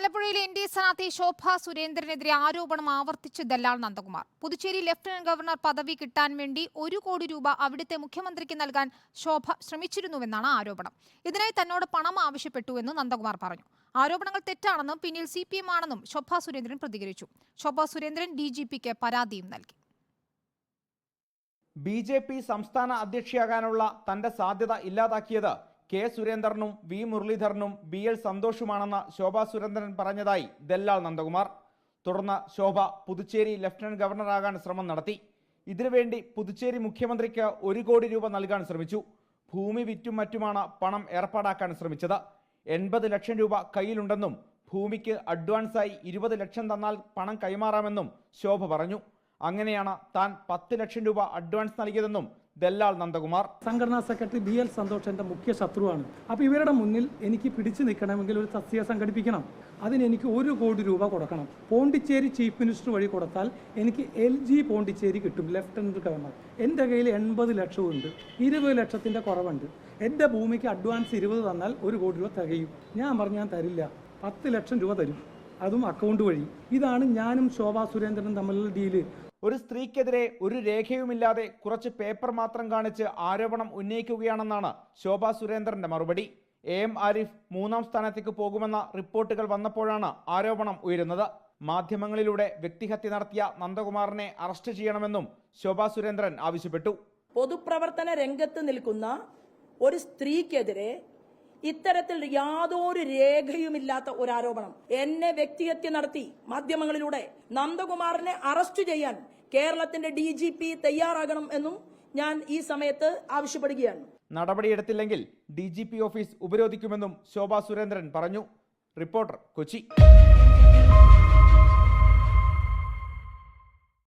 ആലപ്പുഴയിലെ N D A സ്ഥാനാർത്ഥി ശോഭ സുരേന്ദ്രനെതിരെ ആരോപണം ആവർത്തിച്ച് ദല്ലാൽ നന്ദകുമാർ. പുതുച്ചേരി ലഫ്റ്റനന്റ് ഗവർണർ പദവി കിട്ടാൻ വേണ്ടി 1 കോടി രൂപ അവിടുത്തെ മുഖ്യമന്ത്രിക്ക് നൽകാൻ ശോഭ ശ്രമിച്ചിരുന്നുവെന്നാണ് ആരോപണം. ഇതിനായി തന്നോട് പണം ആവശ്യപ്പെട്ടുവെന്ന് നന്ദകുമാർ പറഞ്ഞു. ആരോപണങ്ങൾ തെറ്റാണെന്നും പിന്നിൽ CPM ആണെന്നും ശോഭ സുരേന്ദ്രൻ പ്രതികരിച്ചു. ശോഭ സുരേന്ദ്രൻ DGPക്ക് പരാതിയും നൽകി. BJP സംസ്ഥാന അധ്യക്ഷയാകാനുള്ള തന്റെ സാധ്യത ഇല്ലാതാക്കിയത് കെ സുരേന്ദ്രനും വി മുരളീധരനും BL സന്തോഷുമാണെന്ന് ശോഭ സുരേന്ദ്രൻ പറഞ്ഞതായി ദല്ലാൽ നന്ദകുമാർ. തുടർന്ന് ശോഭ പുതുച്ചേരി ലഫ്റ്റനന്റ് ഗവർണറാകാൻ ശ്രമം നടത്തി. ഇതിനുവേണ്ടി പുതുച്ചേരി മുഖ്യമന്ത്രിക്ക് 1 കോടി രൂപ നൽകാൻ ശ്രമിച്ചു. ഭൂമി വിറ്റും മറ്റുമാണ് പണം ഏർപ്പാടാക്കാൻ ശ്രമിച്ചത്. 80 ലക്ഷം രൂപ കയ്യിലുണ്ടെന്നും ഭൂമിക്ക് അഡ്വാൻസായി 20 ലക്ഷം തന്നാൽ പണം കൈമാറാമെന്നും ശോഭ പറഞ്ഞു. അങ്ങനെയാണ് താൻ 10 ലക്ഷം രൂപ അഡ്വാൻസ് നൽകിയതെന്നും ദല്ലാൽ നന്ദകുമാർ. സംഘടനാ സെക്രട്ടറി BL സന്തോഷ് എൻ്റെ മുഖ്യ ശത്രുവാണ്. അപ്പോൾ ഇവരുടെ മുന്നിൽ എനിക്ക് പിടിച്ചു നിൽക്കണമെങ്കിൽ ഒരു സസ്യ സംഘടിപ്പിക്കണം. അതിന് എനിക്ക് 1 കോടി രൂപ കൊടുക്കണം. പോണ്ടിച്ചേരി ചീഫ് മിനിസ്റ്റർ വഴി കൊടുത്താൽ എനിക്ക് LG പോണ്ടിച്ചേരി കിട്ടും, ലഫ്റ്റനന്റ് ഗവർണർ. എൻ്റെ കയ്യിൽ 80 ലക്ഷമുണ്ട്, 20 ലക്ഷത്തിൻ്റെ കുറവുണ്ട്. എൻ്റെ ഭൂമിക്ക് അഡ്വാൻസ് 20 തന്നാൽ 1 കോടി രൂപ തികയും. ഞാൻ പറഞ്ഞു ഞാൻ തരില്ല, 10 ലക്ഷം രൂപ തരും, അതും അക്കൗണ്ട് വഴി. ഇതാണ് ഞാനും ശോഭ സുരേന്ദ്രനും തമ്മിലുള്ള ഡീല്. ഒരു സ്ത്രീക്കെതിരെ ഒരു രേഖയുമില്ലാതെ കുറച്ച് പേപ്പർ മാത്രം കാണിച്ച് ആരോപണം ഉന്നയിക്കുകയാണെന്നാണ് ശോഭ സുരേന്ദ്രന്റെ മറുപടി. AM ആരിഫ് 3ാം സ്ഥാനത്തേക്ക് പോകുമെന്ന റിപ്പോർട്ടുകൾ വന്നപ്പോഴാണ് ആരോപണം ഉയരുന്നത്. മാധ്യമങ്ങളിലൂടെ വ്യക്തിഹത്യ നടത്തിയ നന്ദകുമാറിനെ അറസ്റ്റ് ചെയ്യണമെന്നും ശോഭ സുരേന്ദ്രൻ ആവശ്യപ്പെട്ടു. പൊതുപ്രവർത്തന രംഗത്ത് നിൽക്കുന്ന ഒരു സ്ത്രീക്കെതിരെ ഇത്തരത്തിൽ യാതൊരു രേഖയുമില്ലാത്ത ഒരു ആരോപണം, എന്നെ വ്യക്തിഹത്യ നടത്തി മാധ്യമങ്ങളിലൂടെ നന്ദകുമാറിനെ അറസ്റ്റ് ചെയ്യാൻ കേരളത്തിന്റെ DGP തയ്യാറാകണം എന്നും ഞാൻ ഈ സമയത്ത് ആവശ്യപ്പെടുകയാണ്. നടപടിയെടുത്തില്ലെങ്കിൽ DGP ഓഫീസ് ഉപരോധിക്കുമെന്നും ശോഭ സുരേന്ദ്രൻ പറഞ്ഞു. റിപ്പോർട്ടർ, കൊച്ചി.